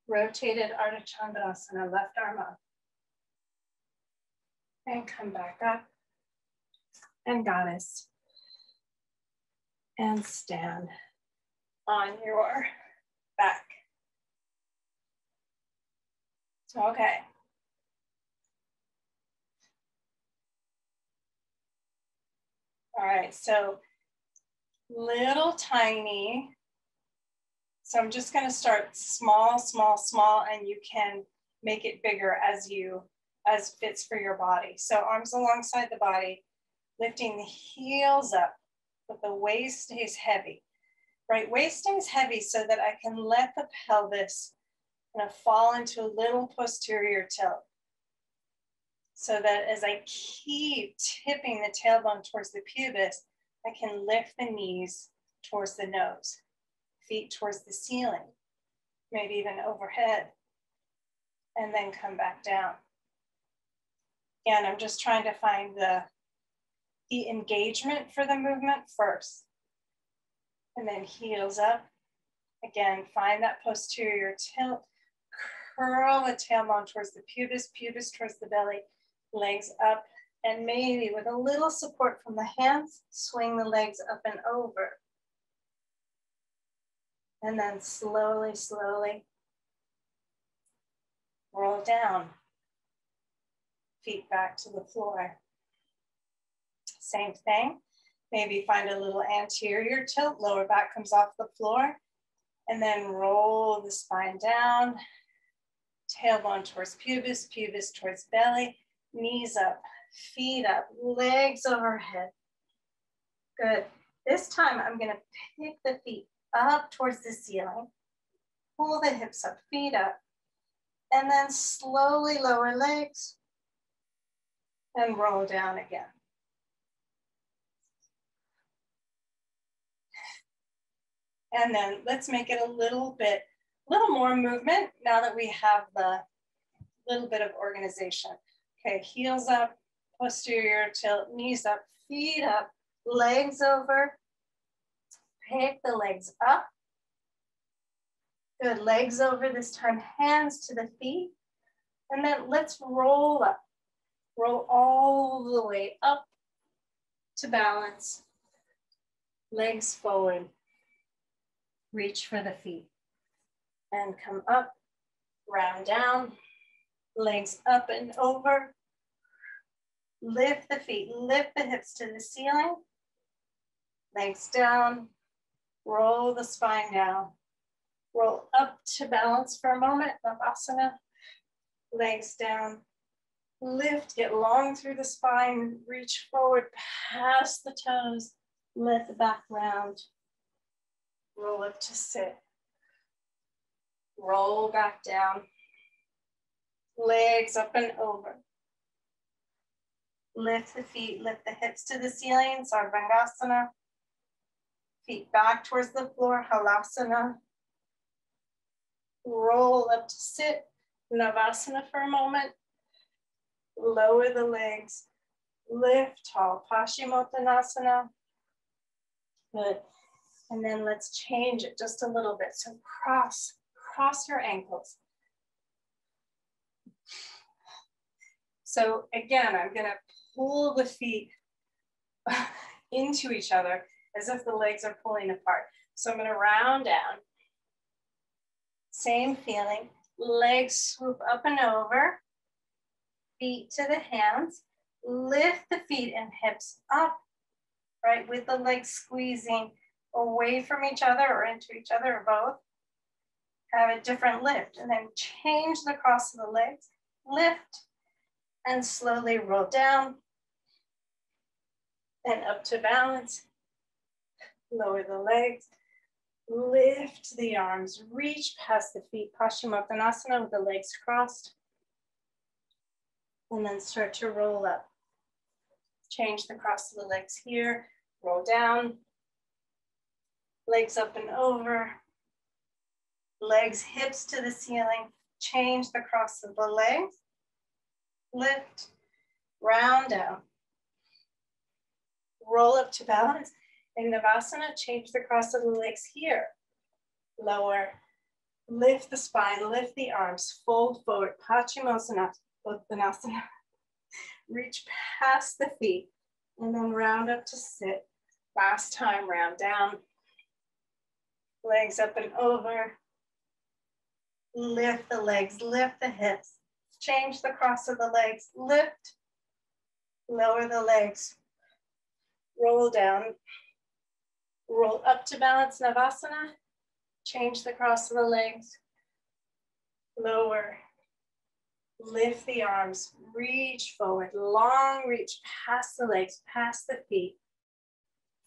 A: Rotated Ardha-Chandasana, left arm up. And come back up. And goddess. And stand on your back. Okay. All right, so little tiny. So I'm just gonna start small, small, small, and you can make it bigger as fits for your body. So arms alongside the body, lifting the heels up, but the waist stays heavy, right? Waist stays heavy so that I can let the pelvis kind of fall into a little posterior tilt. So that as I keep tipping the tailbone towards the pubis, I can lift the knees towards the nose, feet towards the ceiling, maybe even overhead, and then come back down. Again, I'm just trying to find the engagement for the movement first. And then heels up. Again, find that posterior tilt. curl the tailbone towards the pubis, pubis towards the belly, legs up, and maybe with a little support from the hands, swing the legs up and over. And then slowly, slowly roll down. Feet back to the floor. Same thing. Maybe find a little anterior tilt, lower back comes off the floor, and then roll the spine down, tailbone towards pubis, pubis towards belly, knees up, feet up, legs overhead. Good. This time I'm gonna pick the feet up towards the ceiling, pull the hips up, feet up, and then slowly lower legs and roll down again. And then let's make it a little more movement now that we have the little bit of organization. Okay, heels up, posterior tilt, knees up, feet up, legs over. Pick the legs up. Good, legs over this time, hands to the feet. And then let's roll up. Roll all the way up to balance. Legs forward. Reach for the feet. And come up, round down. Legs up and over. Lift the feet, lift the hips to the ceiling. Legs down. Roll the spine down. Roll up to balance for a moment, Navasana. Legs down. Lift, get long through the spine, reach forward past the toes, let the back round. Roll up to sit. Roll back down. Legs up and over. Lift the feet, lift the hips to the ceiling, sarvangasana. Feet back towards the floor, halasana. Roll up to sit, navasana for a moment. Lower the legs, lift tall, paschimottanasana. Good. And then let's change it just a little bit. So cross your ankles. So again, I'm gonna pull the feet into each other as if the legs are pulling apart. So I'm gonna round down. Same feeling, legs swoop up and over. Feet to the hands, lift the feet and hips up, right? With the legs squeezing away from each other or into each other or both. Have a different lift and then change the cross of the legs, lift and slowly roll down and up to balance. Lower the legs, lift the arms, reach past the feet, paschimottanasana with the legs crossed. And then start to roll up. Change the cross of the legs here, roll down, legs up and over, legs, hips to the ceiling, change the cross of the legs, lift, round down, roll up to balance. In Navasana, change the cross of the legs here, lower, lift the spine, lift the arms, fold forward, paschimottanasana. Reach past the feet and then round up to sit. Last time, round down. Legs up and over. Lift the legs, lift the hips. Change the cross of the legs, lift. Lower the legs. Roll down. Roll up to balance, Navasana. Change the cross of the legs. Lower. Lift the arms, reach forward, long reach past the legs, past the feet.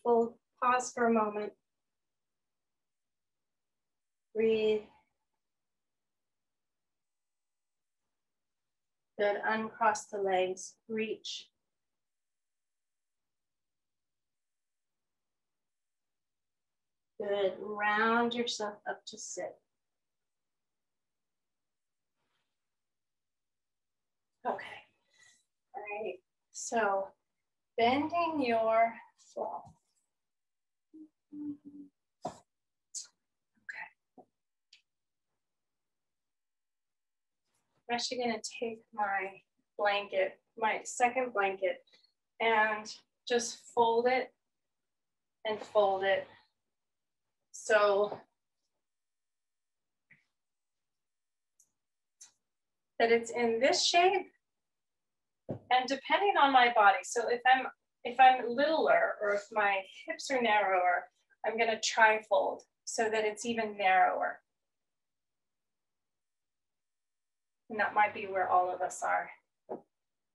A: Fold, pause for a moment. Breathe. Good, uncross the legs, reach. Good, round yourself up to sit. Okay, all right, so bending your floor. Okay. I'm actually going to take my blanket, my second blanket, and just fold it and fold it. So that it's in this shape, and depending on my body. So if I'm littler, or if my hips are narrower, I'm going to tri-fold so that it's even narrower. And that might be where all of us are.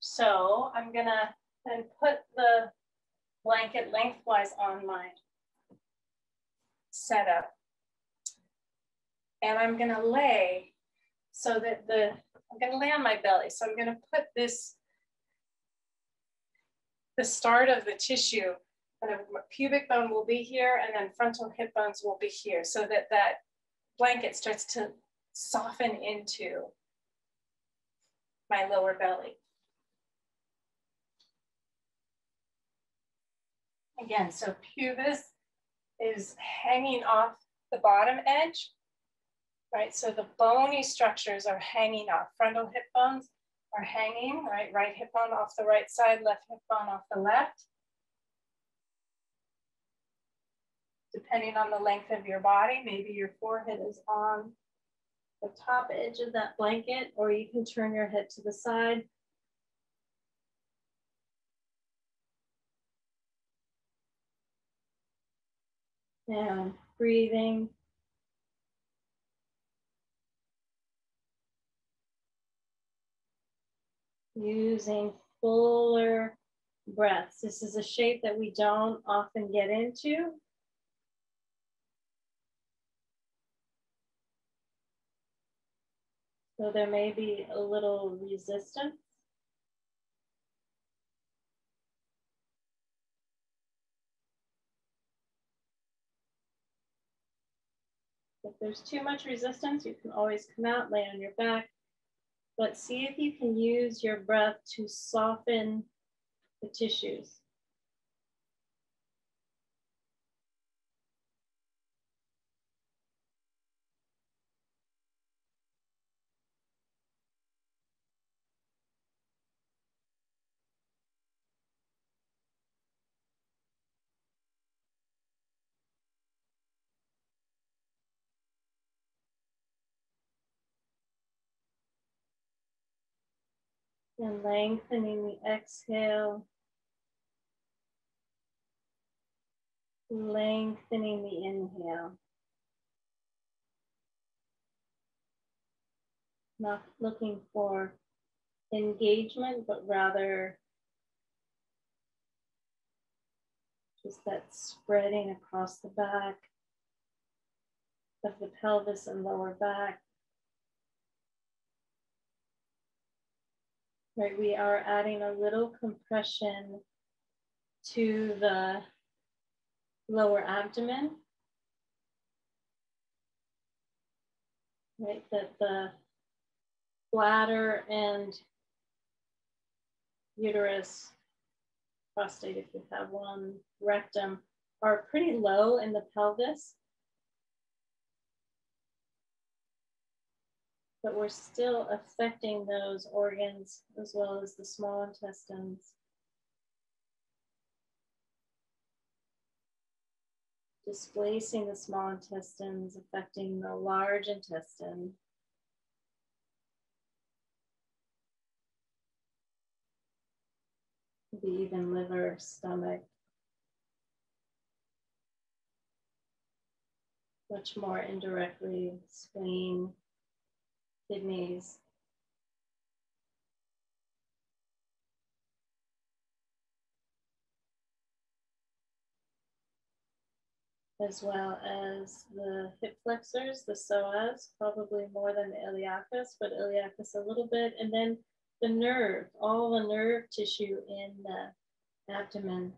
A: So I'm going to then put the blanket lengthwise on my setup. And I'm going to lay so that I'm going to lay on my belly. So I'm going to put the start of the tissue, kind of pubic bone will be here, and then frontal hip bones will be here, so that that blanket starts to soften into my lower belly. Again, so pubis is hanging off the bottom edge, right? So the bony structures are hanging off. Frontal hip bones are hanging, right? Right hip bone off the right side, left hip bone off the left. Depending on the length of your body, maybe your forehead is on the top edge of that blanket, or you can turn your head to the side. And breathing. Using fuller breaths. This is a shape that we don't often get into. So there may be a little resistance. If there's too much resistance, you can always come out, lay on your back, but see if you can use your breath to soften the tissues. And lengthening the exhale, lengthening the inhale. Not looking for engagement, but rather just that spreading across the back of the pelvis and lower back. Right, we are adding a little compression to the lower abdomen. Right, that the bladder and uterus, prostate if you have one, rectum, are pretty low in the pelvis. But we're still affecting those organs as well as the small intestines. Displacing the small intestines, affecting the large intestine. Maybe even liver, stomach. Much more indirectly, spleen, kidneys. As well as the hip flexors, the psoas, probably more than the iliacus, but iliacus a little bit. And then the nerve, all the nerve tissue in the abdomen.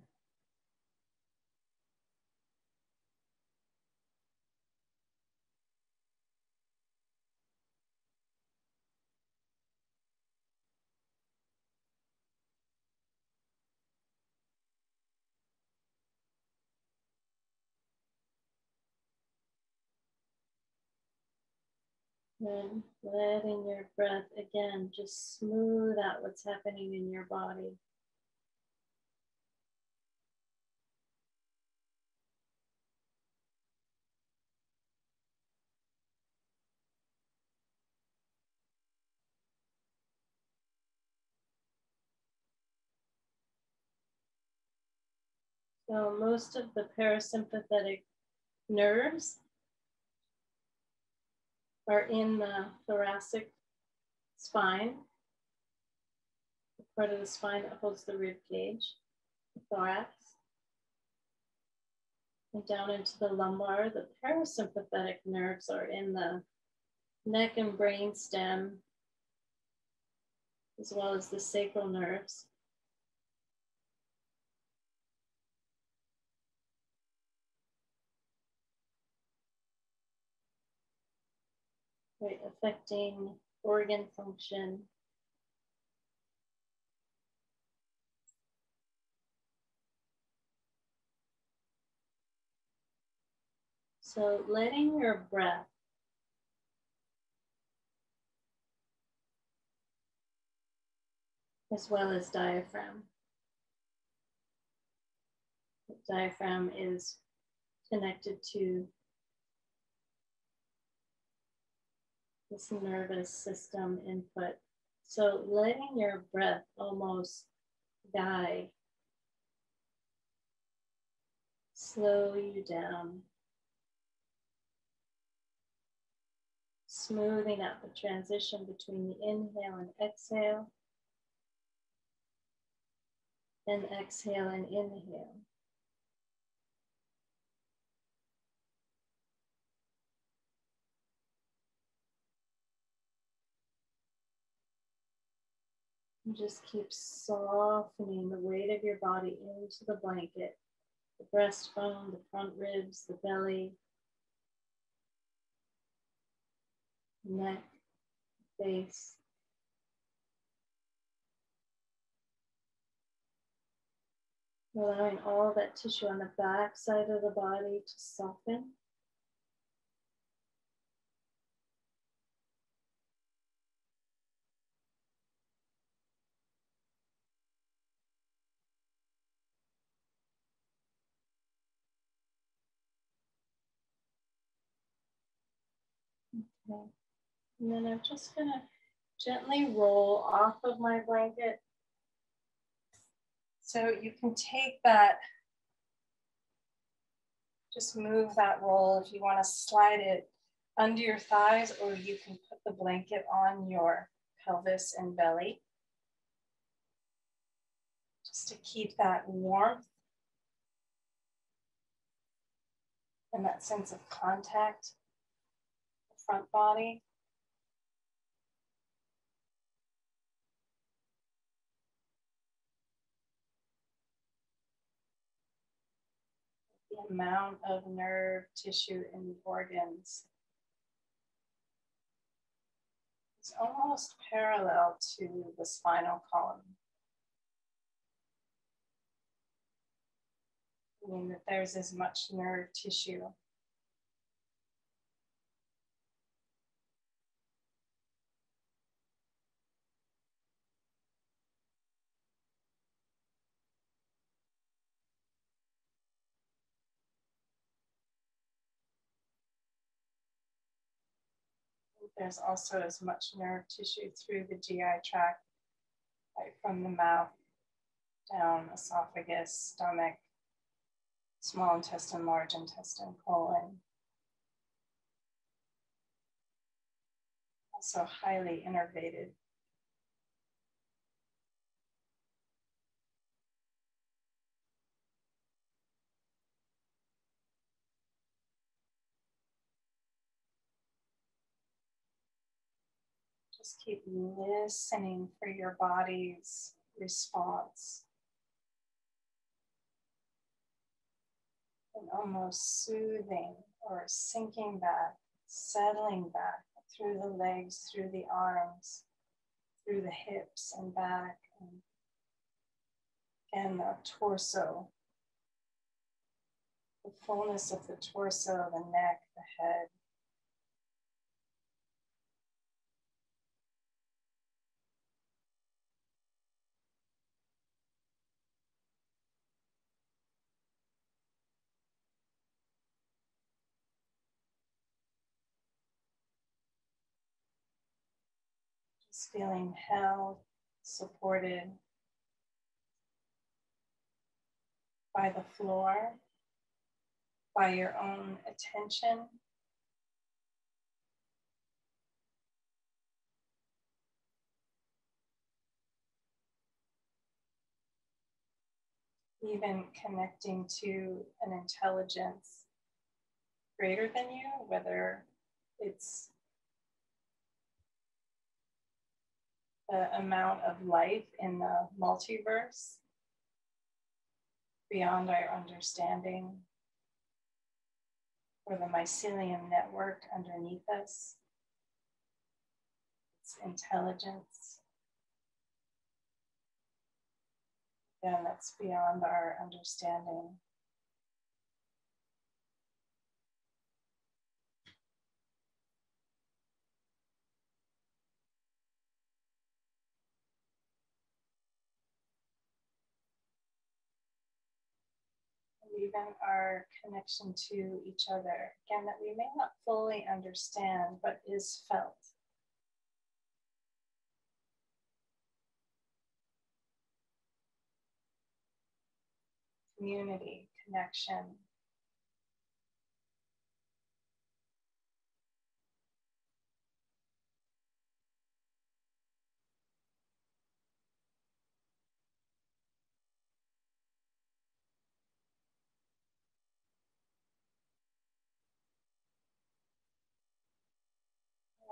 B: And letting your breath again just smooth out what's happening in your body. So most of the parasympathetic nerves are in the thoracic spine, the part of the spine that holds the rib cage, the thorax. And down into the lumbar, the parasympathetic nerves are in the neck and brain stem, as well as the sacral nerves. Right, affecting organ function. So letting your breath as well as diaphragm. The diaphragm is connected to this nervous system input. So letting your breath almost guide, slow you down, smoothing out the transition between the inhale and exhale, and exhale and inhale. And just keep softening the weight of your body into the blanket, the breastbone, the front ribs, the belly, neck, face. Allowing all that tissue on the back side of the body to soften. Okay. And then I'm just going to gently roll off of my blanket.
A: So you can take that, just move that roll if you want to slide it under your thighs, or you can put the blanket on your pelvis and belly, just to keep that warmth and that sense of contact, the front body. The amount of nerve tissue in the organs is almost parallel to the spinal column. Meaning that there's as much nerve tissue. There's also as much nerve tissue through the GI tract, right from the mouth down, esophagus, stomach, small intestine, large intestine, colon. Also highly innervated. Just keep listening for your body's response. And almost soothing or sinking back, settling back through the legs, through the arms, through the hips and back, and the torso, the fullness of the torso, the neck, the head. Just feeling held, supported by the floor, by your own attention. Even connecting to an intelligence greater than you, whether it's the amount of life in the multiverse beyond our understanding, or the mycelium network underneath us. It's intelligence. Again, that's beyond our understanding. Even our connection to each other, again, that we may not fully understand, but is felt. Community, connection.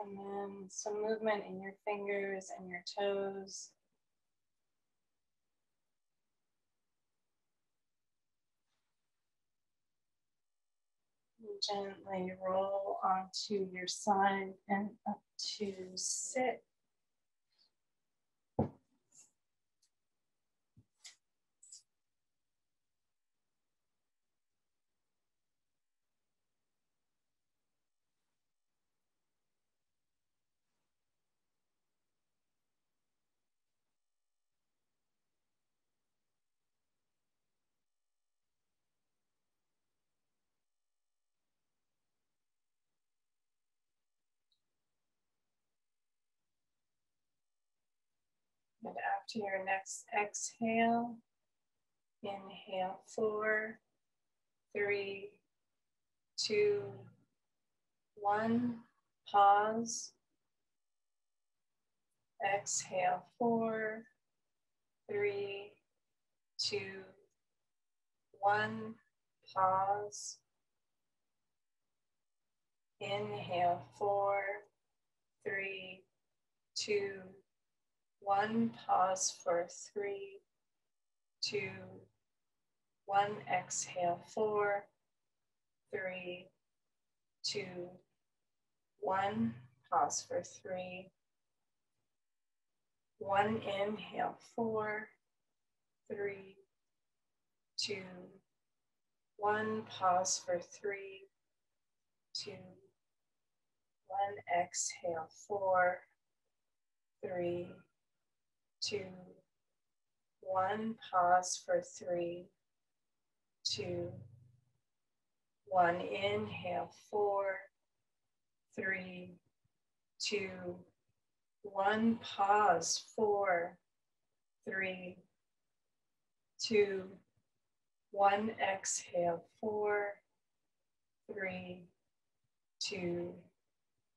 A: And then some movement in your fingers and your toes. Gently roll onto your side and up to sit. And after your next exhale, inhale 4, 3, 2, 1. Pause. Exhale 4, 3, 2, 1. Pause. Inhale 4, 3, 2, 1. Pause for 3, 2, 1. Exhale 4, 3, 2, 1. Pause for 3, 1. Inhale 4, 3, 2, 1. Pause for 3, 2, 1. Exhale 4, 3, 2, 1. Pause for 3, 2, 1. Inhale 4, 3, 2, 1. Pause 4, 3, 2, 1. Exhale 4, 3, 2,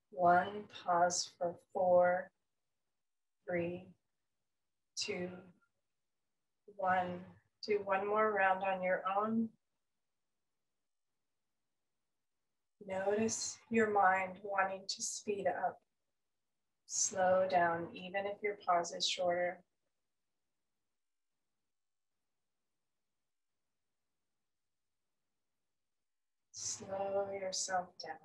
A: 1. Pause for 4, 3, 2, 1. Do one more round on your own. Notice your mind wanting to speed up. Slow down, even if your pause is shorter. Slow yourself down.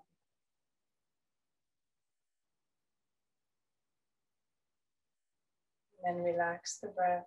A: And then relax the breath.